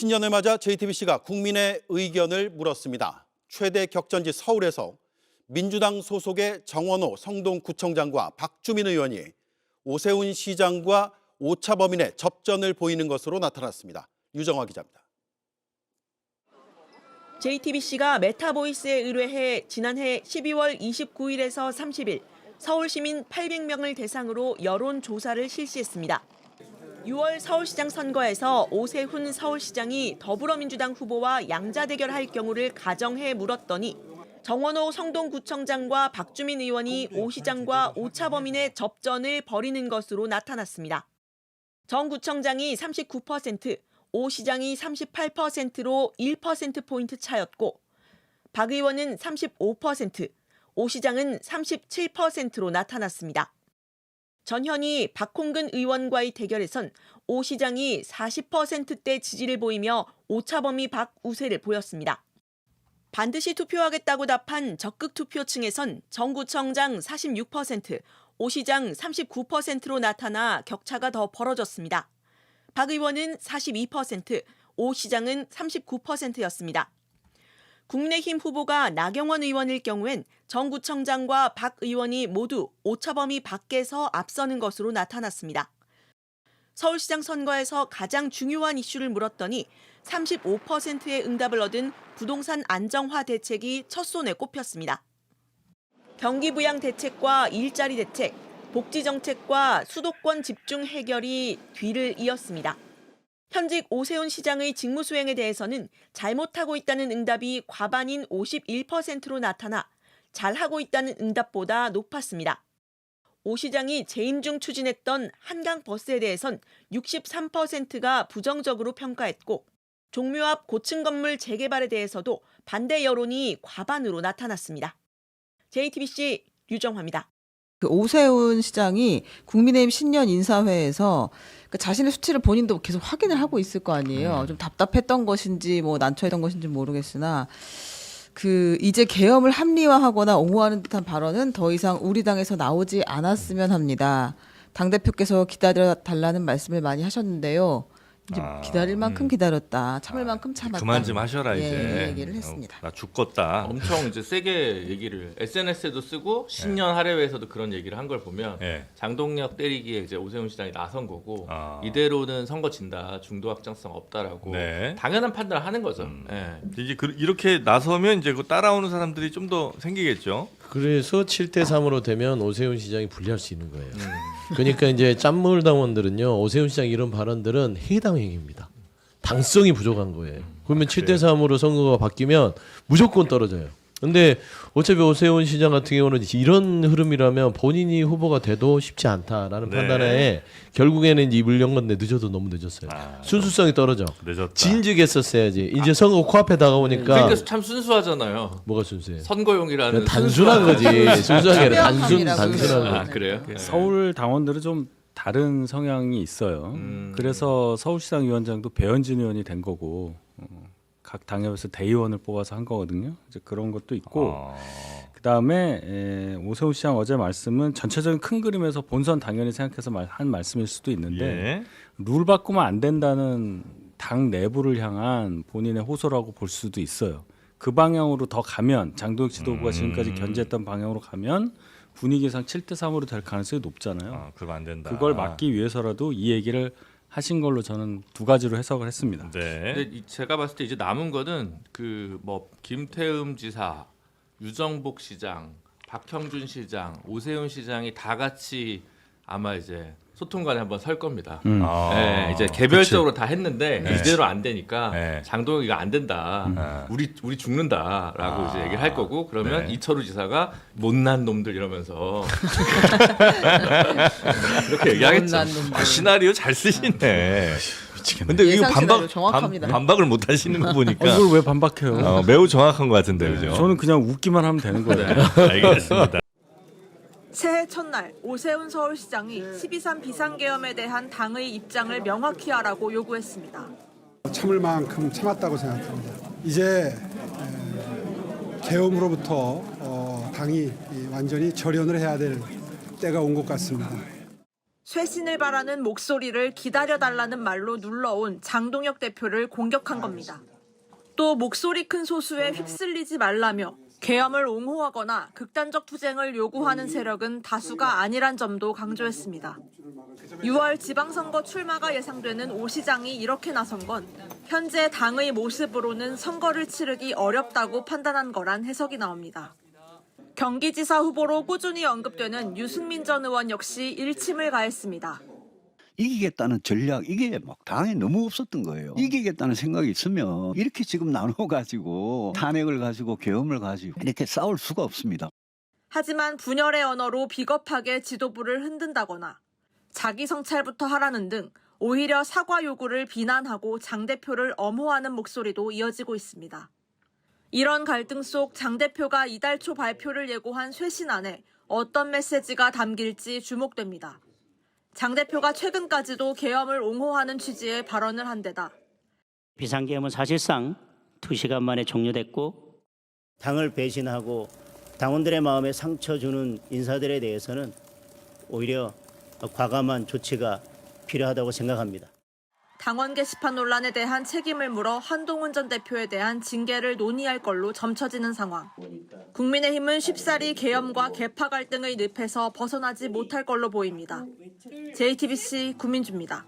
신년을 맞아 JTBC가 국민의 의견을 물었습니다. 최대 격전지 서울에서 민주당 소속의 정원호 성동구청장과 박주민 의원이 오세훈 시장과 오차범인의 접전을 보이는 것으로 나타났습니다. 유정화 기자입니다. JTBC가 메타보이스에 의뢰해 지난해 12월 29일에서 30일 서울 시민 800명을 대상으로 여론조사를 실시했습니다. 6월 서울시장 선거에서 오세훈 서울시장이 더불어민주당 후보와 양자대결할 경우를 가정해 물었더니 정원호 성동구청장과 박주민 의원이 오 시장과 오차범인의 접전을 벌이는 것으로 나타났습니다. 정 구청장이 39%, 오 시장이 38%로 1%포인트 차였고 박 의원은 35%, 오 시장은 37%로 나타났습니다. 전현희 박홍근 의원과의 대결에선 오 시장이 40%대 지지를 보이며 오차범위 박 우세를 보였습니다. 반드시 투표하겠다고 답한 적극 투표층에선 정 구청장 46%, 오 시장 39%로 나타나 격차가 더 벌어졌습니다. 박 의원은 42%, 오 시장은 39%였습니다. 국민의힘 후보가 나경원 의원일 경우엔 정 구청장과 박 의원이 모두 오차범위 밖에서 앞서는 것으로 나타났습니다. 서울시장 선거에서 가장 중요한 이슈를 물었더니 35%의 응답을 얻은 부동산 안정화 대책이 첫 손에 꼽혔습니다. 경기 부양 대책과 일자리 대책, 복지 정책과 수도권 집중 해결이 뒤를 이었습니다. 현직 오세훈 시장의 직무 수행에 대해서는 잘못하고 있다는 응답이 과반인 51%로 나타나 잘하고 있다는 응답보다 높았습니다. 오 시장이 재임 중 추진했던 한강버스에 대해선 63%가 부정적으로 평가했고 종묘 앞 고층 건물 재개발에 대해서도 반대 여론이 과반으로 나타났습니다. JTBC 유정화입니다. 오세훈 시장이 국민의힘 신년 인사회에서 자신의 수치를 본인도 계속 확인을 하고 있을 거 아니에요. 좀 답답했던 것인지 뭐 난처했던 것인지 모르겠으나 이제 계엄을 합리화하거나 옹호하는 듯한 발언은 더 이상 우리 당에서 나오지 않았으면 합니다. 당대표께서 기다려달라는 말씀을 많이 하셨는데요. 이제 기다릴 만큼 기다렸다. 참을 만큼 참았다. 그만 좀 하셔라 예, 이제. 얘기를 했습니다. 나 죽겠다. 엄청 이제 세게 얘기를 SNS에도 쓰고 신년 할애회에서도 그런 얘기를 한 걸 보면 예. 장동혁 때리기에 이제 오세훈 시장이 나선 거고 아. 이대로는 선거 진다, 중도 확장성 없다라고 네. 당연한 판단을 하는 거죠. 예. 이제 이렇게 나서면 이제 그 따라오는 사람들이 좀 더 생기겠죠. 그래서 7대 3으로 되면 오세훈 시장이 불리할 수 있는 거예요. 그러니까 이제 짠물 당원들은요, 오세훈 시장 이런 발언들은 해당 행위입니다. 당성이 부족한 거예요. 그러면 7대 3으로 선거가 바뀌면 무조건 떨어져요. 근데 어차피 오세훈 시장 같은 경우는 이런 흐름이라면 본인이 후보가 돼도 쉽지 않다라는 네. 판단에 결국에는 이제 입을 연 건데 늦어도 너무 늦었어요. 순수성이 떨어져. 늦었다. 진즉했었어야 이제 선거 코앞에 다가오니까 그러니까 참 순수하잖아요. 뭐가 순수해? 선거용이라는 단순한 거지. 순수하게 아니라 단순한 아 거지. 그래요? 서울 당원들은 좀 다른 성향이 있어요. 그래서 서울시장 위원장도 배현진 의원이 된 거고 각 당협에서 대의원을 뽑아서 한 거거든요. 이제 그런 것도 있고 그다음에 오세훈 시장 어제 말씀은 전체적인 큰 그림에서 본선 당연히 생각해서 한 말씀일 수도 있는데 예. 룰 바꾸면 안 된다는 당 내부를 향한 본인의 호소라고 볼 수도 있어요. 그 방향으로 더 가면 장동혁 지도부가 지금까지 견제했던 방향으로 가면 분위기상 7대 3으로 될 가능성이 높잖아요. 그러면 안 된다. 그걸 막기 위해서라도 이 얘기를 하신 걸로 저는 두 가지로 해석을 했습니다. 네. 근데 제가 봤을 때 이제 남은 거는 그 뭐 김태흠 지사, 유정복 시장, 박형준 시장, 오세훈 시장이 다 같이 아마 이제 소통관에 한번 설 겁니다. 네, 이제 개별적으로 다 했는데 이대로 안 되니까 네. 장동혁이가 안 된다. 우리 죽는다라고 이제 얘기를 할 거고 그러면 네. 이철우 지사가 못난 놈들 이러면서 그렇게 얘기하겠죠. 시나리오 잘 쓰시네. 미치겠네. 근데 이거 예상 시나리오 정확합니다. 반박을 못 하시는 거 보니까 이걸 왜 반박해요? 매우 정확한 것 같은데 그죠? 저는 그냥 웃기만 하면 되는 거예요. 알겠습니다. 새해 첫날 오세훈 서울시장이 12.3 비상계엄에 대한 당의 입장을 명확히 하라고 요구했습니다. 참을 만큼 참았다고 생각합니다. 이제 계엄으로부터 당이 완전히 절연을 해야 될 때가 온 것 같습니다. 쇄신을 바라는 목소리를 기다려달라는 말로 눌러온 장동혁 대표를 공격한 겁니다. 또 목소리 큰 소수에 휩쓸리지 말라며 계엄을 옹호하거나 극단적 투쟁을 요구하는 세력은 다수가 아니란 점도 강조했습니다. 6월 지방선거 출마가 예상되는 오 시장이 이렇게 나선 건 현재 당의 모습으로는 선거를 치르기 어렵다고 판단한 거란 해석이 나옵니다. 경기지사 후보로 꾸준히 언급되는 유승민 전 의원 역시 일침을 가했습니다. 이기겠다는 전략, 이게 막 당에 너무 없었던 거예요. 이기겠다는 생각이 있으면 이렇게 지금 나눠가지고 탄핵을 가지고 계엄을 가지고 이렇게 싸울 수가 없습니다. 하지만 분열의 언어로 비겁하게 지도부를 흔든다거나 자기 성찰부터 하라는 등 오히려 사과 요구를 비난하고 장 대표를 엄호하는 목소리도 이어지고 있습니다. 이런 갈등 속 장 대표가 이달 초 발표를 예고한 쇄신안에 어떤 메시지가 담길지 주목됩니다. 장 대표가 최근까지도 계엄을 옹호하는 취지의 발언을 한 데다 비상계엄은 사실상 2시간 만에 종료됐고 당을 배신하고 당원들의 마음에 상처 주는 인사들에 대해서는 오히려 과감한 조치가 필요하다고 생각합니다. 당원 게시판 논란에 대한 책임을 물어 한동훈 전 대표에 대한 징계를 논의할 걸로 점쳐지는 상황. 국민의힘은 쉽사리 계엄과 계파 갈등의 늪에서 벗어나지 못할 걸로 보입니다. JTBC 구민주입니다.